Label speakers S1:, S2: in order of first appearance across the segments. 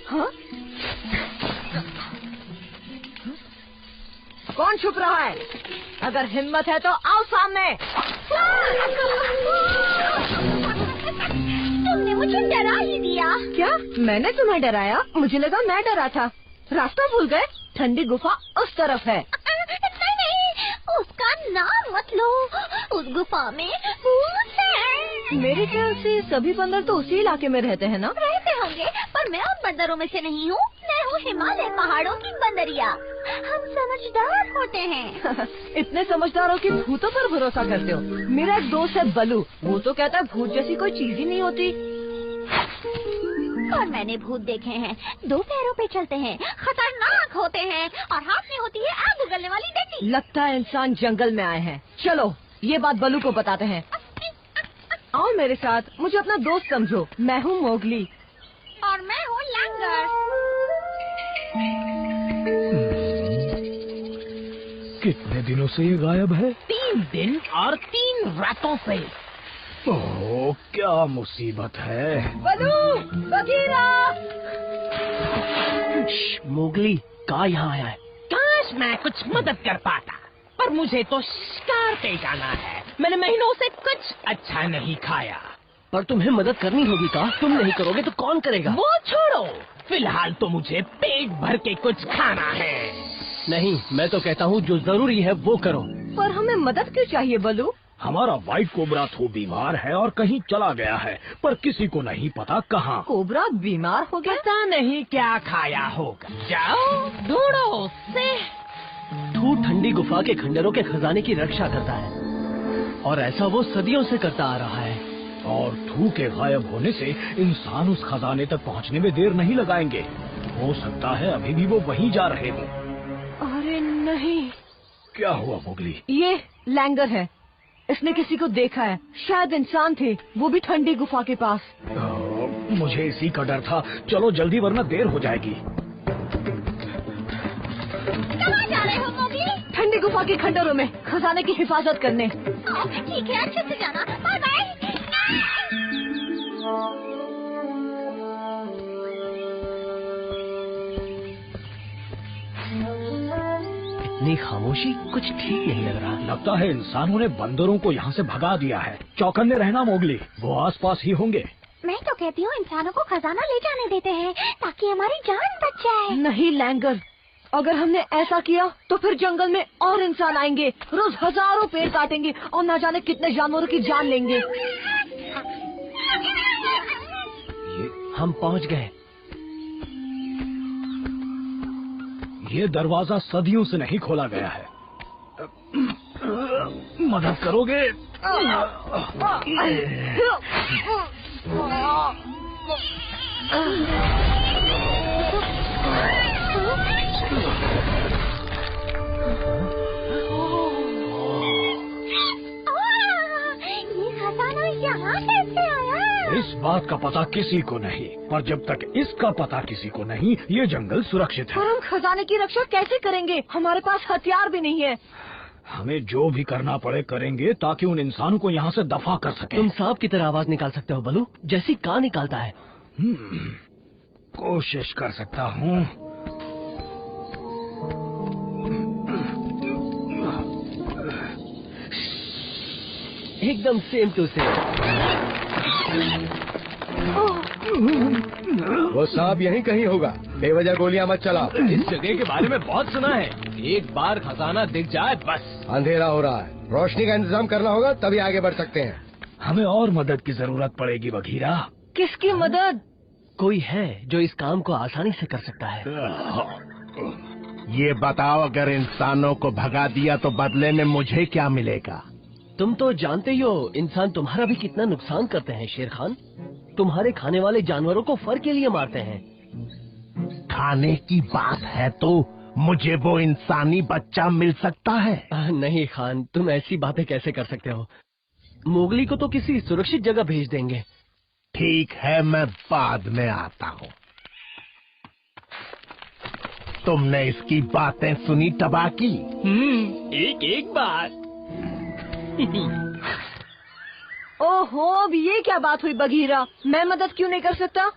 S1: हाँ? कौन छुप रहा है? अगर हिम्मत है तो आओ सामने।
S2: तुमने मुझे डरा ही दिया।
S1: क्या मैंने तुम्हें डराया? मुझे लगा मैं डरा था। रास्ता भूल गए? ठंडी गुफा उस तरफ है।
S2: नहीं, उसका नाम मत लो। उस गुफा में भूत है।
S1: मेरे ख्याल से सभी बंदर तो उसी इलाके में रहते हैं ना?
S2: रहते होंगे, पर मैं उन बंदरों में से नहीं हूँ। मैं हूँ हिमालय पहाड़ों की बंदरिया। हम समझदार होते हैं।
S1: इतने समझदारों की भूतों पर भरोसा करते हो? मेरा एक दोस्त है बलू, वो तो कहता है भूत जैसी कोई चीज ही नहीं होती।
S2: और मैंने भूत देखे हैं। 2 पैरों पे चलते हैं, खतरनाक होते हैं और हाथ में होती है आग उगलने वाली डंडी।
S1: लगता है इंसान जंगल में आए हैं। चलो ये बात बलू को बताते हैं। आओ मेरे साथ, मुझे अपना दोस्त समझो। मैं हूँ मोगली।
S2: और मैं हूँ लैंगर।
S3: कितने दिनों से ये गायब है?
S4: 3 दिन और 3 रातों से।
S3: ओह, क्या मुसीबत है।
S1: बलू, बगीरा।
S4: मोगली कहाँ यहाँ आया है? काश मैं कुछ मदद कर पाता, पर मुझे तो शिकार पे जाना है। मैंने महीनों से कुछ अच्छा नहीं खाया।
S5: पर तुम्हें मदद करनी होगी का? तुम नहीं करोगे तो कौन करेगा?
S4: वो छोड़ो, फिलहाल तो मुझे पेट भर के कुछ खाना है।
S5: नहीं, मैं तो कहता हूँ जो जरूरी है वो करो।
S1: पर हमें मदद क्यों चाहिए बलू?
S3: हमारा व्हाइट कोबरा तो बीमार है और कहीं चला गया है, पर किसी को नहीं पता कहाँ।
S1: कोबरा बीमार हो गया?
S4: पता नहीं क्या खाया होगा। जाओ ढूंढो उसे।
S5: थू ठंडी गुफा के खंडरों के खजाने की रक्षा करता है और ऐसा वो सदियों से करता आ रहा है।
S3: और थू के गायब होने से इंसान उस खजाने तक पहुंचने में देर नहीं लगाएंगे। हो सकता है अभी भी वो वहीं जा रहे हो।
S1: अरे नहीं।
S3: क्या हुआ मोगली?
S1: ये लैंगर है, इसने किसी को देखा है। शायद इंसान थे, वो भी ठंडी गुफा के पास।
S3: मुझे इसी का डर था। चलो जल्दी वरना देर हो जाएगी।
S2: कहाँ जा रहे हो मोगली?
S1: ठंडी गुफा के खंडरों में खजाने की हिफाजत करने।
S2: ठीक है, अच्छे से जाना। Bye bye.
S5: इतनी खामोशी कुछ ठीक नहीं लग रहा।
S3: लगता है इंसानों ने बंदरों को यहाँ से भगा दिया है। चौकन्ने रहना मोगली, वो आसपास ही होंगे।
S2: मैं तो कहती हूँ इंसानों को खजाना ले जाने देते हैं ताकि हमारी जान बच जाए।
S1: नहीं लैंगर, अगर हमने ऐसा किया तो फिर जंगल में और इंसान आएंगे, रोज हजारों पेड़ काटेंगे और न जाने कितने जानवरों की जान लेंगे।
S5: हम पहुँच गए।
S3: ये दरवाजा सदियों से नहीं खोला गया है। मदद करोगे?
S2: ये खजाना यहाँ कैसे आया?
S3: इस बात का पता किसी को नहीं, पर जब तक इसका पता किसी को नहीं, ये जंगल सुरक्षित है।
S1: पर हम खजाने की रक्षा कैसे करेंगे? हमारे पास हथियार भी नहीं है।
S3: हमें जो भी करना पड़े करेंगे ताकि उन इंसानों को यहाँ से दफा कर सके।
S5: तुम सांप की तरह आवाज निकाल सकते हो बलू, जैसी कान निकालता है।
S3: कोशिश कर सकता हूँ।
S5: एकदम सेम टू सेम।
S6: वो सांप यहीं कहीं होगा। बेवजह गोलियां मत चलाओ।
S5: इस जगह के बारे में बहुत सुना है। एक बार खजाना दिख जाए बस।
S6: अंधेरा हो रहा है, रोशनी का इंतजाम करना होगा, तभी आगे बढ़ सकते हैं।
S3: हमें और मदद की जरूरत पड़ेगी बघीरा।
S1: किसकी मदद?
S5: कोई है जो इस काम को आसानी से कर सकता है।
S7: ये बताओ, अगर इंसानों को भगा दिया तो बदले में मुझे क्या मिलेगा?
S5: तुम तो जानते ही हो इंसान तुम्हारा भी कितना नुकसान करते हैं शेर खान। तुम्हारे खाने वाले जानवरों को फर के लिए मारते हैं।
S7: खाने की बात है तो मुझे वो इंसानी बच्चा मिल सकता है?
S5: नहीं खान, तुम ऐसी बातें कैसे कर सकते हो? मोगली को तो किसी सुरक्षित जगह भेज देंगे।
S7: ठीक है, मैं बाद में आता हूँ। तुमने इसकी बातें सुनी तबाकी?
S4: एक एक बात।
S1: ओहो, अब ये क्या बात हुई बगीरा? मैं मदद क्यों नहीं कर सकता?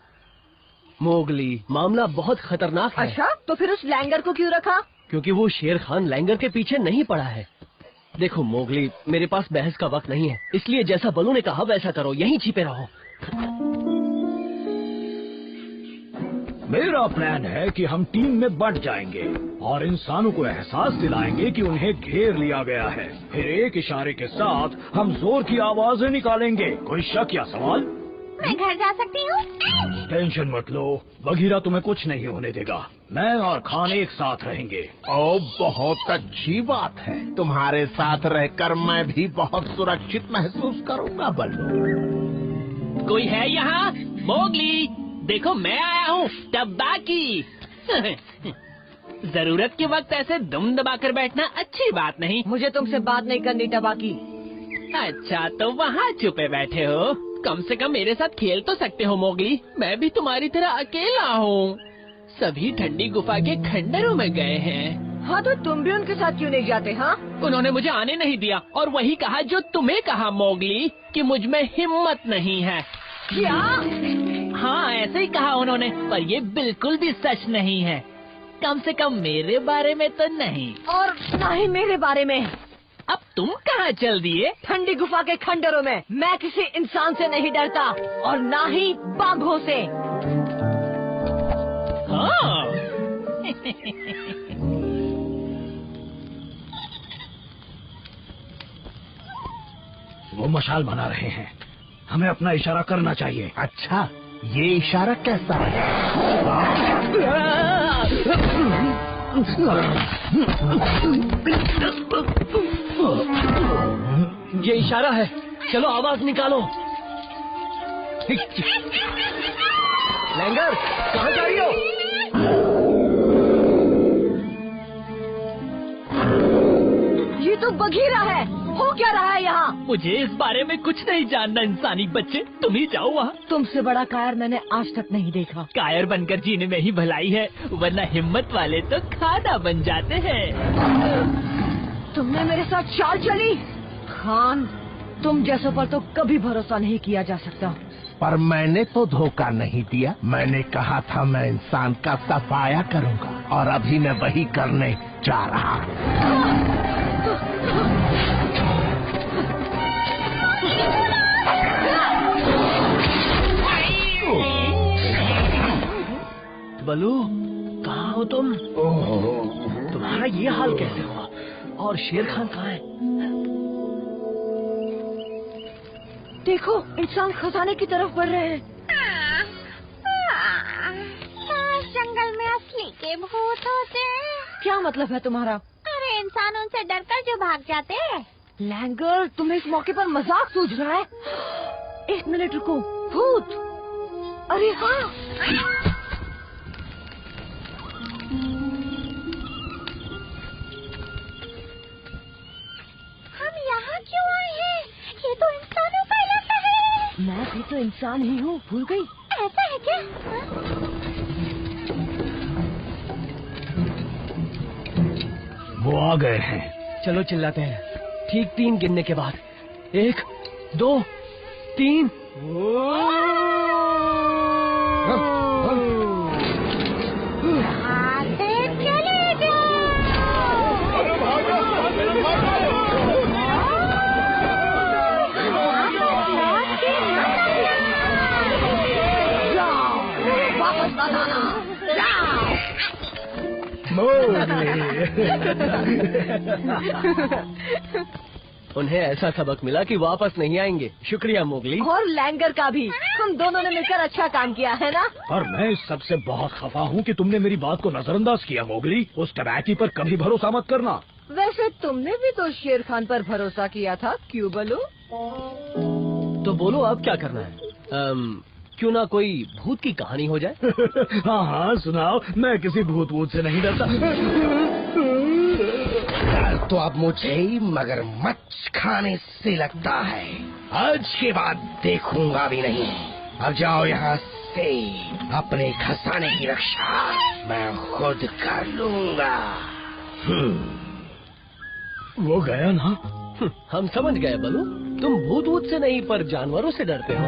S5: मोगली, मामला बहुत खतरनाक है।
S1: अच्छा, तो फिर उस लैंगर को क्यों रखा?
S5: क्योंकि वो शेर खान लैंगर के पीछे नहीं पड़ा है। देखो मोगली, मेरे पास बहस का वक्त नहीं है, इसलिए जैसा बलू ने कहा वैसा करो, यहीं छिपे रहो।
S3: मेरा प्लान है कि हम टीम में बंट जाएंगे और इंसानों को एहसास दिलाएंगे कि उन्हें घेर लिया गया है। फिर एक इशारे के साथ हम जोर की आवाजें निकालेंगे। कोई शक या सवाल?
S2: मैं घर जा सकती हूँ?
S3: टेंशन मत लो, बगीरा तुम्हें कुछ नहीं होने देगा। मैं और खान एक साथ रहेंगे।
S7: ओ, बहुत अच्छी बात है। तुम्हारे साथ रहकर मैं भी बहुत सुरक्षित महसूस करूंगा बल्लू।
S4: कोई है यहाँ? मोगली, देखो मैं आया हूँ, टब्बाकी। जरूरत के वक्त ऐसे दुम दबाकर बैठना अच्छी बात नहीं।
S1: मुझे तुमसे बात नहीं करनी टबाकी।
S4: अच्छा, तो वहाँ छुपे बैठे हो? कम से कम मेरे साथ खेल तो सकते हो मोगली। मैं भी तुम्हारी तरह अकेला हूँ। सभी ठंडी गुफा के खंडरों में गए हैं।
S1: हाँ, तो तुम भी उनके साथ क्यों नहीं जाते? हाँ,
S4: उन्होंने मुझे आने नहीं दिया और वही कहा जो तुम्हें कहा मोगली, कि मुझ में हिम्मत नहीं है।
S1: क्या?
S4: हाँ, ऐसे ही कहा उन्होंने, पर ये बिल्कुल भी सच नहीं है। कम से कम मेरे बारे में तो नहीं।
S1: और ना ही मेरे बारे में।
S4: अब तुम कहाँ चल दिए?
S1: ठंडी गुफा के खंडरों में। मैं किसी इंसान से नहीं डरता और ना ही बाघों से।
S4: हाँ।
S3: वो मशाल बना रहे हैं, हमें अपना इशारा करना चाहिए।
S7: अच्छा, ये इशारा कैसा है?
S5: ये इशारा है, चलो आवाज निकालो। लैंगर, कहाँ जा रही हो?
S1: ये तो बगीरा है। हो क्या रहा है यहाँ?
S4: मुझे इस बारे में कुछ नहीं जानना इंसानी बच्चे, तुम ही जाओ वहाँ।
S1: तुमसे बड़ा कायर मैंने आज तक नहीं देखा।
S4: कायर बनकर जीने में ही भलाई है, वरना हिम्मत वाले तो खाना बन जाते हैं।
S1: तुमने मेरे साथ चाल चली? खान, तुम जैसों पर तो कभी भरोसा नहीं किया जा सकता।
S7: पर मैंने तो धोखा नहीं दिया। मैंने कहा था मैं इंसान का सफाया करूंगा और अभी मैं वही करने जा रहा हूँ।
S5: बलू, कहाँ हो तुम? तुम्हारा ये हाल कैसे हुआ? और शेर खान कहाँ है?
S1: देखो, इंसान खजाने की तरफ बढ़ रहे हैं।
S2: जंगल में असली के भूत होते हैं।
S1: क्या मतलब है तुम्हारा?
S2: अरे इंसान उनसे डरकर जो भाग जाते हैं।
S1: लैंगर, तुम्हें इस मौके पर मजाक सूझ रहा है? एक मिनट रुको। भूत? अरे हाँ,
S2: हम यहाँ क्यों आए हैं? ये तो इंसानों का इलाका है।
S1: मैं भी तो इंसान ही हूँ, भूल गई?
S2: ऐसा है क्या?
S3: वो आ गए हैं।
S5: चलो चिल्लाते हैं, ठीक 3 गिनने के बाद। 1, 2, 3। उन्हें ऐसा सबक मिला कि वापस नहीं आएंगे। शुक्रिया मोगली।
S1: और लैंगर का भी। हम दोनों ने मिलकर अच्छा काम किया है ना?
S3: और मैं इस सबसे बहुत खफा हूँ कि तुमने मेरी बात को नजरअंदाज किया मोगली। उस टबैकी पर कभी भरोसा मत करना।
S1: वैसे तुमने भी तो शेर खान पर भरोसा किया था, क्यों बोलो?
S5: तो बोलो अब क्या करना है? क्यों ना कोई भूत की कहानी हो जाए?
S3: हाँ हाँ सुनाओ, मैं किसी भूत वूत से नहीं डरता।
S6: डर तो अब मुझे ही मगरमच्छ खाने से लगता है। आज के बाद देखूंगा भी नहीं। अब जाओ यहाँ से, अपने खजाने की रक्षा मैं खुद कर लूंगा।
S3: वो गया ना?
S5: हम समझ गए बलू, तुम भूत वूत से नहीं पर जानवरों से डरते हो।